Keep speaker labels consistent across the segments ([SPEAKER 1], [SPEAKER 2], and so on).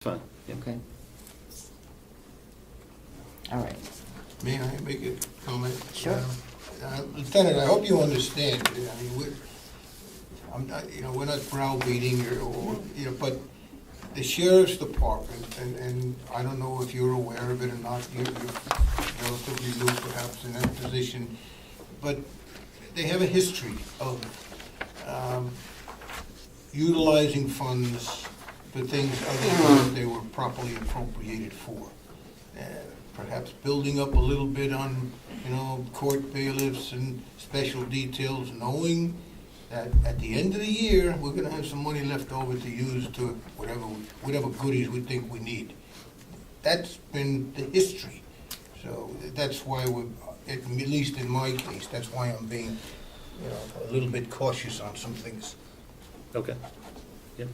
[SPEAKER 1] Fine. Yeah.
[SPEAKER 2] Okay. All right.
[SPEAKER 3] May I make a comment?
[SPEAKER 2] Sure.
[SPEAKER 3] Lieutenant, I hope you understand, I mean, we're not browbeating or, but the sheriff's department, and I don't know if you're aware of it or not, you're relatively new perhaps in that position, but they have a history of utilizing funds for things other than they were properly appropriated for. Perhaps building up a little bit on, court bailiffs and special details, knowing that at the end of the year, we're gonna have some money left over to use to whatever goodies we think we need. That's been the history. So that's why at least in my case, that's why I'm being, a little bit cautious on some things.
[SPEAKER 1] Okay. Yep.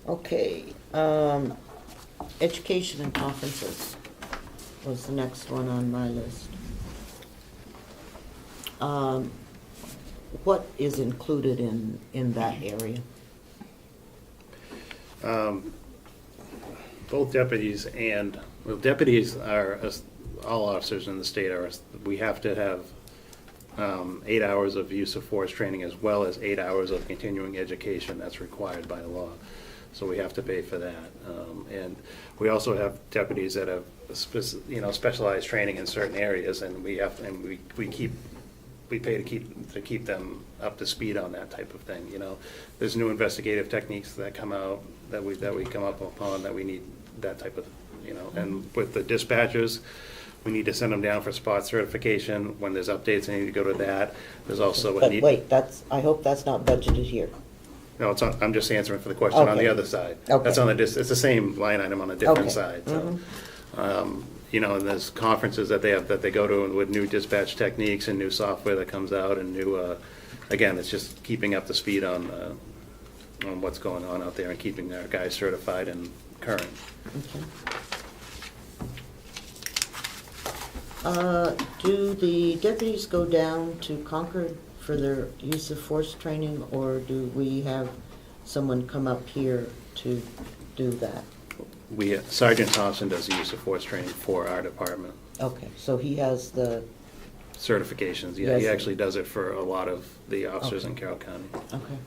[SPEAKER 2] Okay, education and conferences was the next one on my list. What is included in that area?
[SPEAKER 1] Both deputies deputies are, all officers in the state we have to have 8 hours of use of force training as well as 8 hours of continuing education that's required by law. So we have to pay for that. And we also have deputies that have specialized training in certain areas, and we pay to keep them up to speed on that type of thing. There's new investigative techniques that come out that we come up upon that we need that type of, and with the dispatchers, we need to send them down for spot certification. When there's updates, they need to go to that. There's also
[SPEAKER 2] But wait, I hope that's not budgeted here.
[SPEAKER 1] No, I'm just answering for the question on the
[SPEAKER 2] Okay.
[SPEAKER 1] other side.
[SPEAKER 2] Okay.
[SPEAKER 1] That's on it's the same line item on a different
[SPEAKER 2] Okay.
[SPEAKER 1] side, so. And there's conferences that they go to with new dispatch techniques and new software that comes out and new, again, it's just keeping up to speed on what's going on out there and keeping our guys certified and current.
[SPEAKER 2] Okay. Do the deputies go down to Concord for their use of force training, or do we have someone come up here to do that?
[SPEAKER 1] Sergeant Thompson does the use of force training for our department.
[SPEAKER 2] Okay, so he has the,
[SPEAKER 1] Certifications, yeah, he
[SPEAKER 2] Yes.
[SPEAKER 1] actually does it for a lot of the officers in Carroll County.
[SPEAKER 2] okay.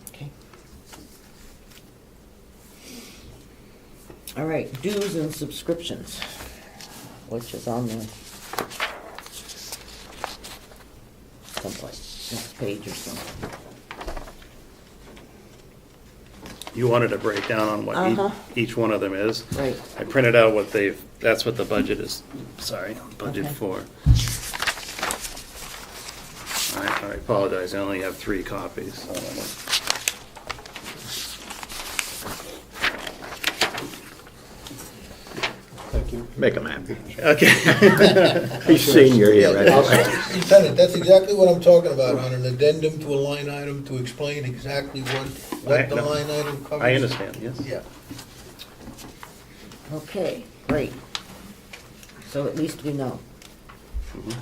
[SPEAKER 2] Okay. All right, dues and subscriptions, which is on the someplace, next page or something.
[SPEAKER 1] You wanted a breakdown on what
[SPEAKER 2] Uh-huh.
[SPEAKER 1] each one of them is?
[SPEAKER 2] Right.
[SPEAKER 1] I printed out that's what the budget is, budget
[SPEAKER 2] Okay.
[SPEAKER 1] for. I apologize, I only have 3 copies.
[SPEAKER 4] Thank you. Make them happy.
[SPEAKER 1] Okay.
[SPEAKER 4] He's senior here, right?
[SPEAKER 3] Lieutenant, that's exactly what I'm talking about, on an addendum to a line item to explain exactly what the
[SPEAKER 1] No,
[SPEAKER 3] line item covers.
[SPEAKER 1] I understand, yes.
[SPEAKER 3] Yeah.
[SPEAKER 2] Okay, great. So at least we know.
[SPEAKER 1] Mhm.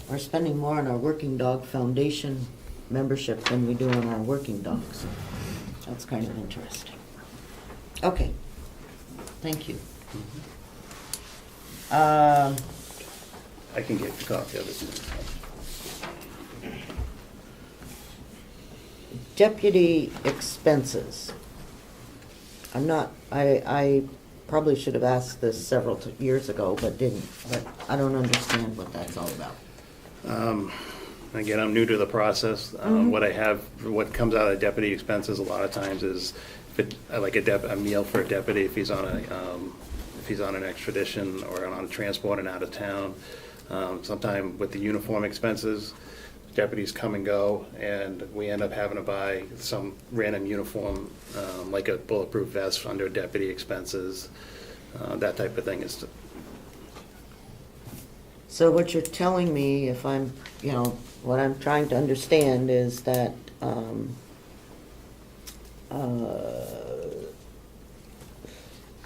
[SPEAKER 2] We're spending more on our Working Dog Foundation membership than we do on our working dogs. That's kind of interesting. Okay, thank you.
[SPEAKER 1] I can get a copy of it.
[SPEAKER 2] Deputy expenses. I probably should have asked this several years ago, but didn't. But I don't understand what that's all about.
[SPEAKER 1] Again, I'm new to the process. What comes out of deputy expenses a lot of times is like a meal for a deputy if he's on an extradition or on a transport and out of town. Sometime with the uniform expenses, deputies come and go, and we end up having to buy some random uniform, like a bulletproof vest under deputy expenses, that type of thing.
[SPEAKER 2] So what you're telling me, if I'm, what I'm trying to understand is that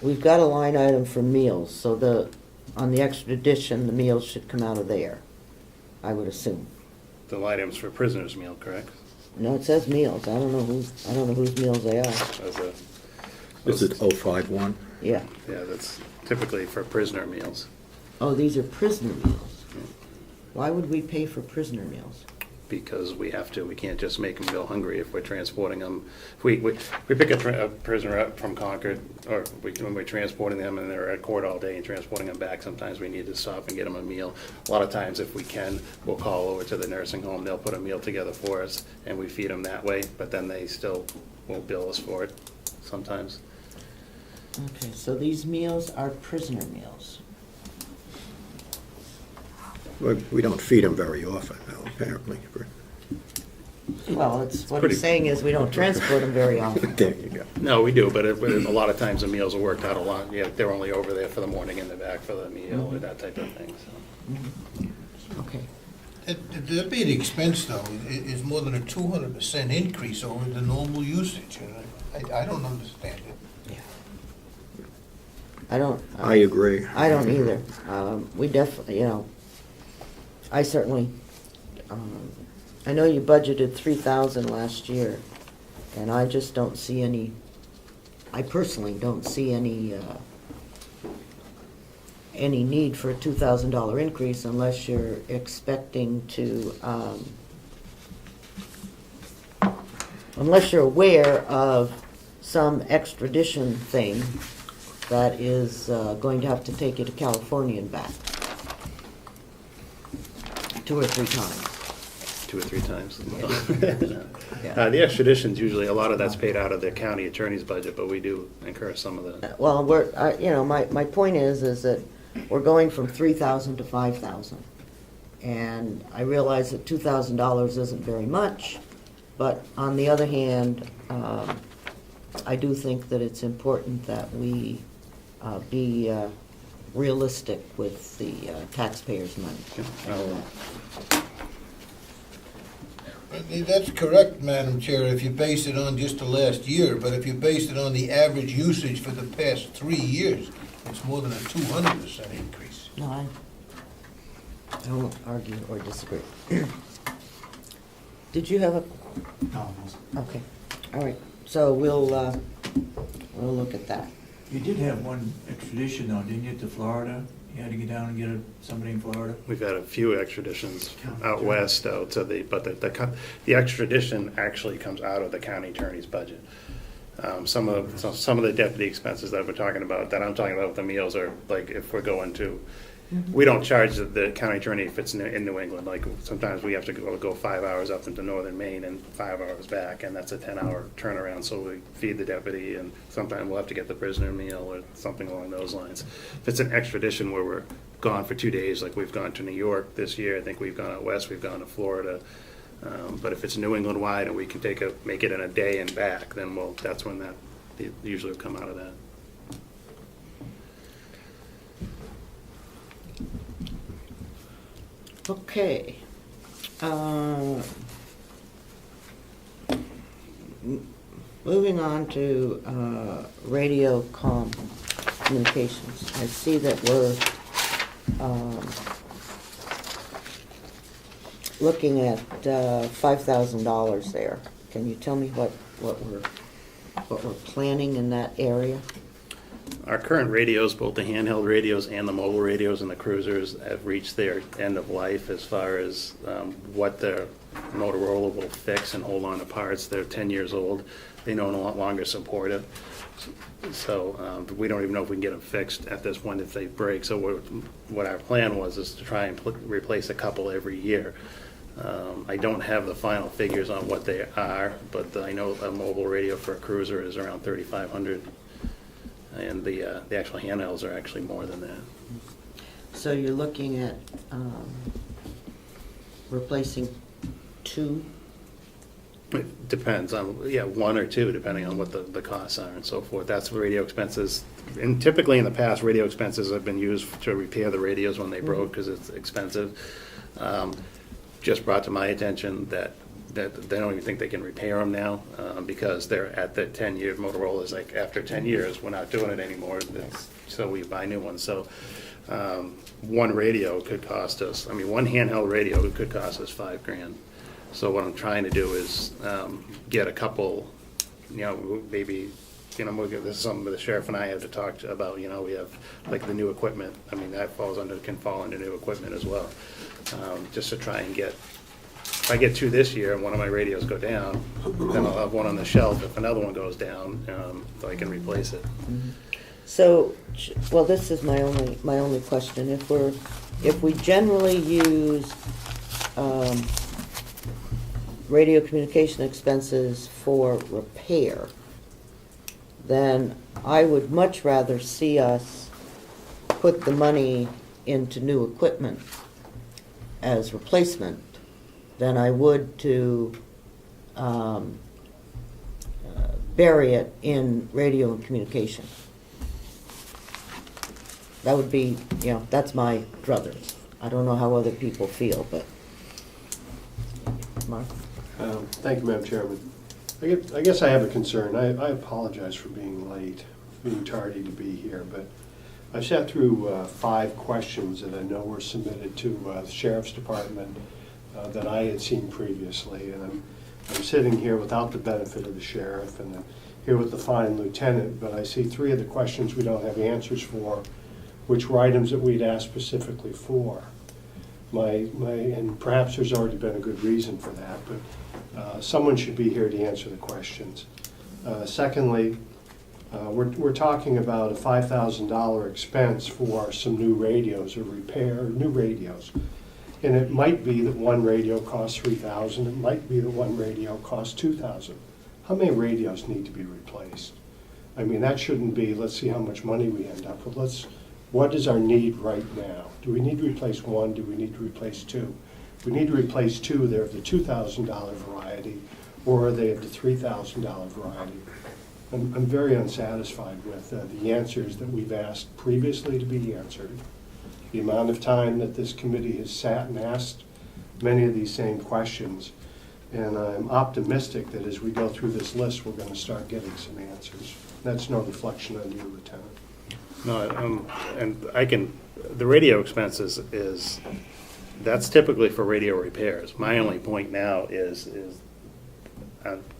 [SPEAKER 2] we've got a line item for meals, so on the extradition, the meals should come out of there, I would assume.
[SPEAKER 1] the items for prisoners' meal, correct?
[SPEAKER 2] No, it says meals. I don't know whose meals they are.
[SPEAKER 1] As a,
[SPEAKER 4] This is 051.
[SPEAKER 2] Yeah.
[SPEAKER 1] yeah, that's typically for prisoner meals.
[SPEAKER 2] Oh, these are prisoner meals. Why would we pay for prisoner meals?
[SPEAKER 1] Because we have to. We can't just make them go hungry if we're transporting them. If we pick a prisoner up from Concord, or when we're transporting them and they're at court all day and transporting them back, sometimes we need to stop and get them a meal. A lot of times, if we can, we'll call over to the nursing home. They'll put a meal together for us, and we feed them that way, but then they still won't bill us for it sometimes.
[SPEAKER 2] Okay, so these meals are prisoner meals.
[SPEAKER 4] We don't feed them very often, though, apparently.
[SPEAKER 2] Well, it's, what
[SPEAKER 1] pretty-
[SPEAKER 2] he's saying is we don't transport them very often.
[SPEAKER 4] There you go.
[SPEAKER 1] No, we do, but a lot of times the meals are worked out a lot. Yeah, they're only over there for the morning and they're back for the meal or that type of thing, so.
[SPEAKER 2] Okay.
[SPEAKER 3] The deputy expense, though, is more than a 200% increase over the normal usage, and I don't understand it.
[SPEAKER 2] Yeah. I don't.
[SPEAKER 4] I agree.
[SPEAKER 2] I don't either. We definitely, I certainly, I know you budgeted 3,000 last year, and I just don't see any, I personally don't see any need for a $2,000 increase unless you're expecting to, unless you're aware of some extradition thing that is going to have to take you to California and back 2 or 3 times.
[SPEAKER 1] 2 or 3 times.
[SPEAKER 2] Yeah.
[SPEAKER 1] The extradition's usually, a lot of that's paid out of the county attorney's budget, but we do incur some of the,
[SPEAKER 2] Well, my point is that we're going from 3,000 to 5,000. And I realize that $2,000 isn't very much, but on the other hand, I do think that it's important that we be realistic with the taxpayers' money.
[SPEAKER 3] That's correct, Madam Chair, if you base it on just the last year, but if you base it on the average usage for the past 3 years, it's more than a 200% increase.
[SPEAKER 2] No, I won't argue or disagree. Did you have a?
[SPEAKER 5] No,
[SPEAKER 2] Okay, all right, so we'll look at that.
[SPEAKER 5] you did have one extradition though, didn't you, to Florida? You had to get down and get somebody in Florida?
[SPEAKER 1] we've had a few extraditions out west, but the extradition actually comes out of the county attorney's budget. Some of the deputy expenses that I'm talking about with the meals are, like, if we're going to, we don't charge the county attorney if it's in New England. Like, sometimes we have to go 5 hours up into northern Maine and 5 hours back, and that's a 10-hour turnaround, so we feed the deputy, and sometimes we'll have to get the prisoner meal or something along those lines. If it's an extradition where we're gone for 2 days, like we've gone to New York this year, I think we've gone out west, we've gone to Florida, but if it's New England wide and we can make it in a day and back, then that's when that usually will come out of that.
[SPEAKER 2] Okay. Moving on to radio communications. I see that we're looking at $5,000 there. Can you tell me what we're planning in that area?
[SPEAKER 1] Our current radios, both the handheld radios and the mobile radios and the cruisers, have reached their end of life as far as what the Motorola will fix and hold on to parts. They're 10 years old. They no longer support it. So we don't even know if we can get them fixed at this point if they break. So what our plan was is to try and replace a couple every year. I don't have the final figures on what they are, but I know a mobile radio for a cruiser is around $3,500. And the actual handhelds are actually more than that.
[SPEAKER 2] So you're looking at replacing 2?
[SPEAKER 1] It depends on, 1 or 2, depending on what the costs are and so forth. That's radio expenses. And typically in the past, radio expenses have been used to repair the radios when they broke because it's expensive. Just brought to my attention that they don't even think they can repair them now because they're at the 10-year. Motorola's like, after 10 years, we're not doing it anymore. So we buy new ones. So one radio could cost us, one handheld radio could cost us $5,000. So what I'm trying to do is get a couple, maybe, this is something that the sheriff and I have to talk about, we have like the new equipment, that can fall under new equipment as well. Just to try and get, if I get two this year and one of my radios go down, then I'll have one on the shelf if another one goes down, so I can replace it.
[SPEAKER 2] So, well, this is my only question. If we generally use radio communication expenses for repair, then I would much rather see us put the money into new equipment as replacement than I would to bury it in radio and communication. That would be, that's my druthers. I don't know how other people feel, but. Mark?
[SPEAKER 6] Thank you, Madam Chairman. I guess I have a concern. I apologize for being late, being tardy to be here, but I sat through 5 questions that I know were submitted to the Sheriff's Department that I had seen previously, and I'm sitting here without the benefit of the Sheriff, and I'm here with the fine lieutenant, but I see 3 of the questions we don't have answers for, which were items that we'd asked specifically for. And perhaps there's already been a good reason for that, but someone should be here to answer the questions. Secondly, we're talking about a $5,000 expense for some new radios or repair new radios. And it might be that one radio costs $3,000, it might be that one radio costs $2,000. How many radios need to be replaced? That shouldn't be, let's see how much money we end up with. What is our need right now? Do we need to replace one? Do we need to replace 2? If we need to replace 2, they're of the $2,000 variety, or are they of the $3,000 variety? I'm very unsatisfied with the answers that we've asked previously to be answered. The amount of time that this committee has sat and asked many of these same questions. And I'm optimistic that as we go through this list, we're going to start getting some answers. That's no reflection on you, Lieutenant.
[SPEAKER 1] No, and the radio expenses that's typically for radio repairs. My only point now is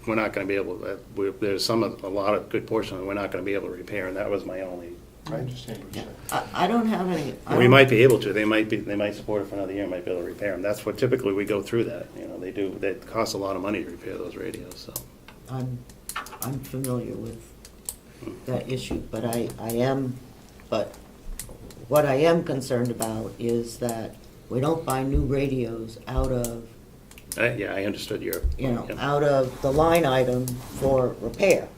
[SPEAKER 1] we're not going to be able to, there's a lot of good portion of it we're not going to be able to repair, and that was my only.
[SPEAKER 6] I understand what you're saying.
[SPEAKER 2] I don't have any.
[SPEAKER 1] We might be able to. They might support it for another year. Might be able to repair them. That's what typically we go through that. They do. It costs a lot of money to repair those radios. So
[SPEAKER 2] I'm familiar with that issue, but But what I am concerned about is that we don't buy new radios out of,
[SPEAKER 1] I understood your.
[SPEAKER 2] out of the line item for repair,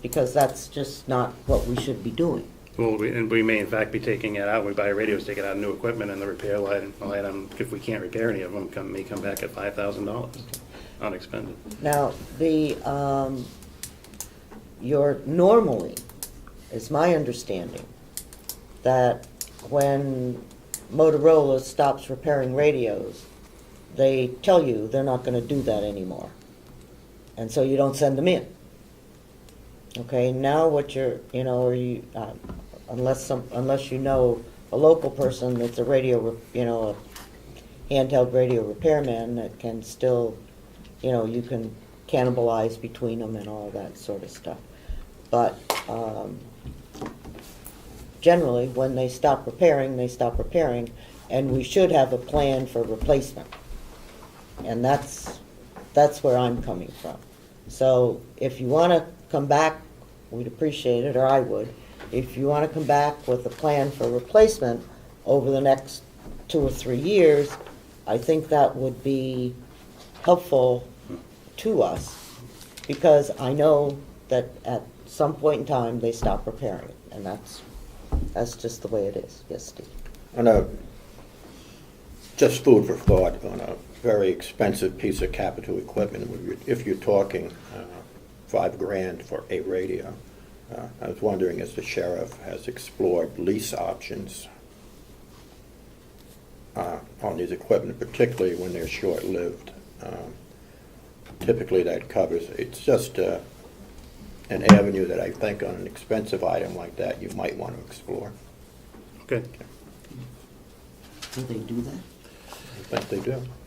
[SPEAKER 2] because that's just not what we should be doing.
[SPEAKER 1] Well, we may in fact be taking it out. We buy radios, take it out of new equipment, and the repair item, if we can't repair any of them, may come back at $5,000 unexpended.
[SPEAKER 2] Now, normally, it's my understanding that when Motorola stops repairing radios, they tell you they're not going to do that anymore. And so you don't send them in. Okay, now what unless you know a local person that's a radio, a handheld radio repairman that can still, you can cannibalize between them and all that sort of stuff. But generally, when they stop repairing, and we should have a plan for replacement. And that's where I'm coming from. So if you want to come back, we'd appreciate it, or I would. If you want to come back with a plan for replacement over the next 2 or 3 years, I think that would be helpful to us, because I know that at some point in time they stop repairing it, and that's just the way it is. Yes, Steve.
[SPEAKER 4] Just food for thought on a very expensive piece of capital equipment, if you're talking $5,000 for a radio. I was wondering if the sheriff has explored lease options on these equipment, particularly when they're short-lived. Typically that covers, it's just an avenue that I think on an expensive item like that you might want to explore.
[SPEAKER 1] Okay.
[SPEAKER 2] Do they do that?
[SPEAKER 4] I think they do.